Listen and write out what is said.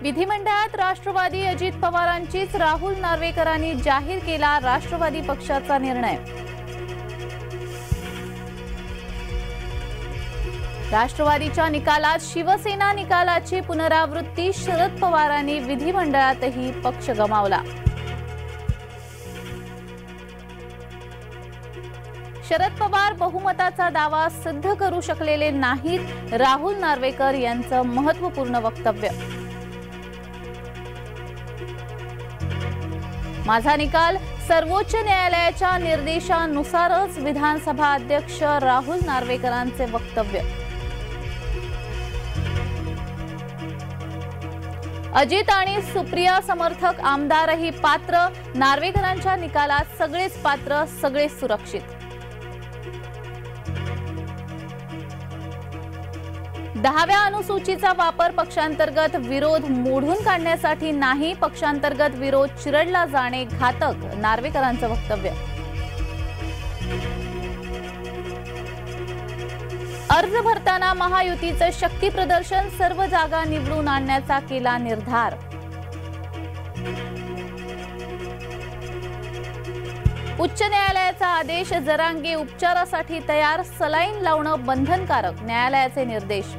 विधिमंडळात राष्ट्रवादी अजित पवारांचीच राहुल नार्वेकरांनी जाहीर केला राष्ट्रवादी पक्षाचा निर्णय। राष्ट्रवादीच्या निकालात शिवसेना निकालाची पुनरावृत्ती, शरद पवारांनी विधिमंडळातही पक्ष गमावला। शरद पवार बहुमताचा दावा सिद्ध करू शकलेले नाहीत, राहुल नार्वेकर यांचं महत्त्वपूर्ण वक्तव्य। माझा निकाल सर्वोच्च न्यायालयाच्या निर्देशानुसारच, विधानसभा अध्यक्ष राहुल नार्वेकरांचे वक्तव्य। अजित आणि सुप्रिया समर्थक आमदारही पात्र, नार्वेकरांच्या निकालात सगळेच पात्र, सगळेच सुरक्षित। 10व्या अनुसूचीचा वापर पक्षांतर्गत विरोध मोडून काढण्यासाठी नाही, पक्षांतर्गत विरोध चिरडला जाणे घातक, नार्वेकरांचं वक्तव्य। अर्ज भरताना महायुतीचं शक्ती प्रदर्शन, सर्व जागा निवडून आणण्याचा केला निर्धार। उच्च न्यायालयाचा आदेश, जरांगे उपचारासाठी तयार, सलाईन लावणं बंधनकारक, न्यायालयाचे निर्देश।